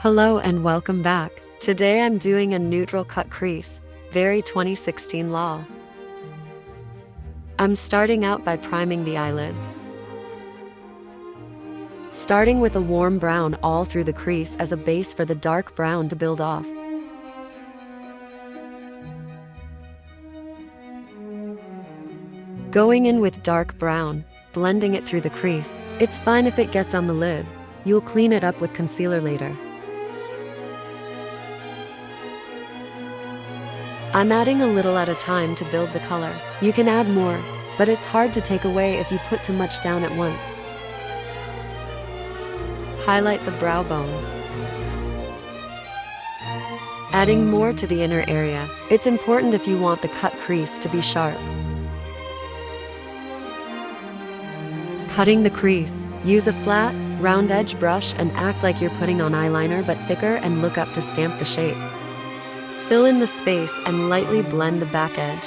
Hello and welcome back. Today I'm doing a neutral cut crease, very 2016 law. I'm starting out by priming the eyelids. Starting with a warm brown all through the crease as a base for the dark brown to build off. Going in with dark brown, blending it through the crease. It's fine if it gets on the lid. You'll clean it up with concealer later. I'm adding a little at a time to build the color. You can add more, but it's hard to take away if you put too much down at once. Highlight the brow bone. Adding more to the inner area. It's important if you want the cut crease to be sharp. Cutting the crease. Use a flat, round edge brush and act like you're putting on eyeliner but thicker and look up to stamp the shape. Fill in the space and lightly blend the back edge.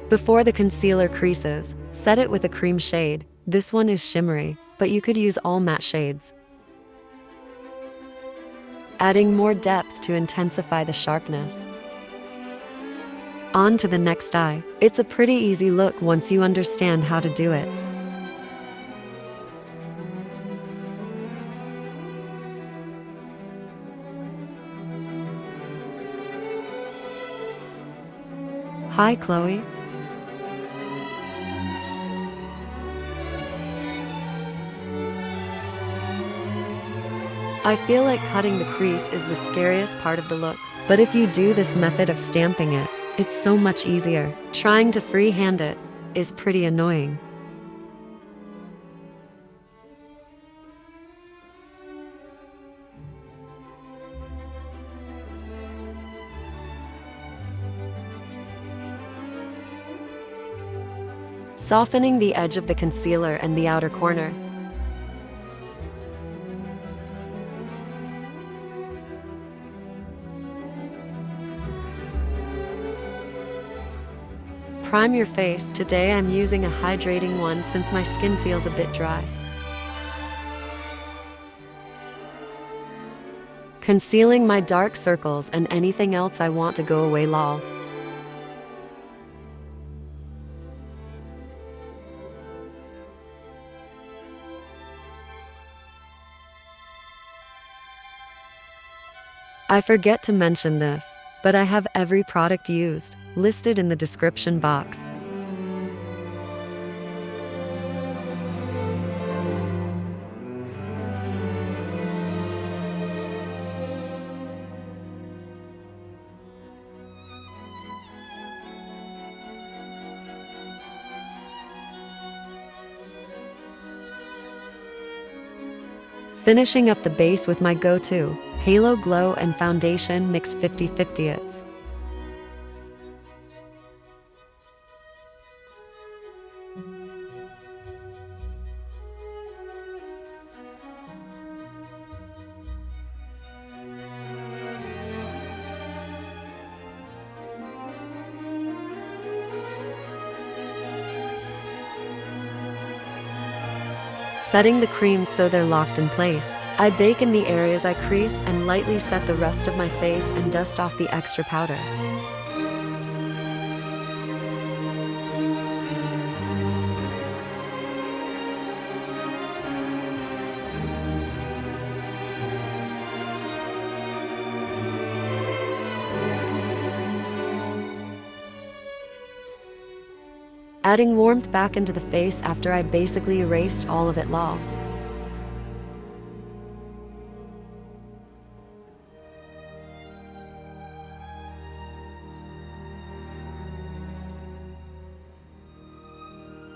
Before the concealer creases, set it with a cream shade. This one is shimmery, but you could use all matte shades. Adding more depth to intensify the sharpness. On to the next eye. It's a pretty easy look once you understand how to do it. Hi, Chloe. I feel like cutting the crease is the scariest part of the look, but if you do this method of stamping it, it's so much easier. Trying to freehand it is pretty annoying. Softening the edge of the concealer and the outer corner. Prime your face. Today I'm using a hydrating one since my skin feels a bit dry. Concealing my dark circles and anything else I want to go away lol. I forget to mention this, but I have every product used listed in the description box. Finishing up the base with my go-to Halo Glow and Foundation Mix 50/50. Setting the creams so they're locked in place. I bake in the areas I crease and lightly set the rest of my face and dust off the extra powder. Adding warmth back into the face after I basically erased all of it lol.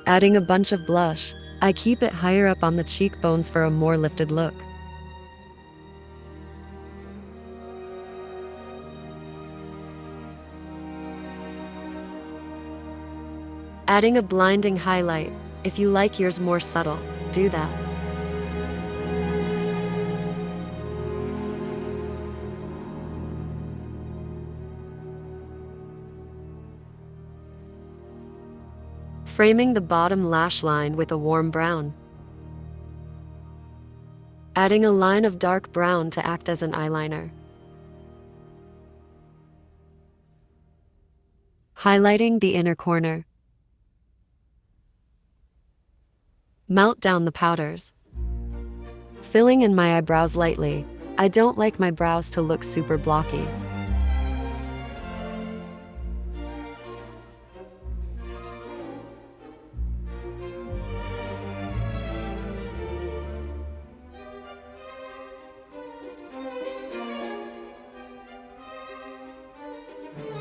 Adding a bunch of blush. I keep it higher up on the cheekbones for a more lifted look. Adding a blinding highlight. If you like yours more subtle, do that. Framing the bottom lash line with a warm brown. adding a line of dark brown to act as an eyeliner. Highlighting the inner corner. Melt down the powders. Filling in my eyebrows lightly. I don't like my brows to look super blocky.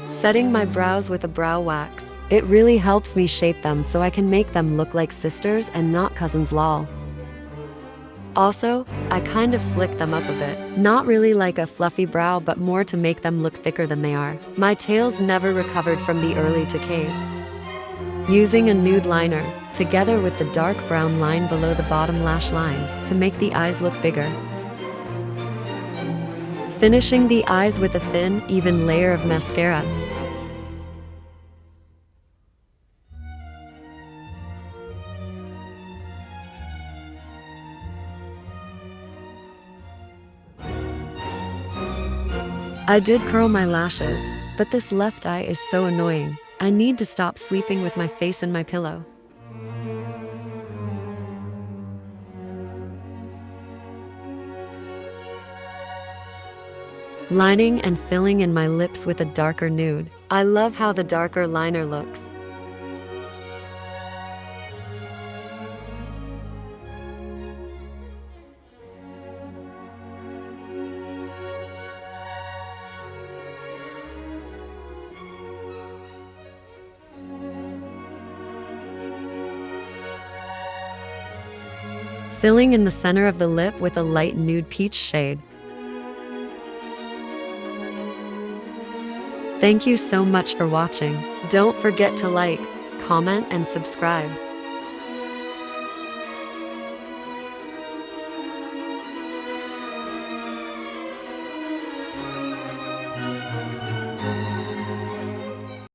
Setting my brows with a brow wax. It really helps me shape them so I can make them look like sisters and not cousins lol. Also, I kind of flick them up a bit. Not really like a fluffy brow, but more to make them look thicker than they are. My tails never recovered from the early decays. Using a nude liner, together with the dark brown line below the bottom lash line, to make the eyes look bigger. Finishing the eyes with a thin, even layer of mascara. I did curl my lashes, but this left eye is so annoying. I need to stop sleeping with my face in my pillow. Lining and filling in my lips with a darker nude. I love how the darker liner looks. Filling in the center of the lip with a light nude peach shade. Thank you so much for watching. Don't forget to like, comment, and subscribe.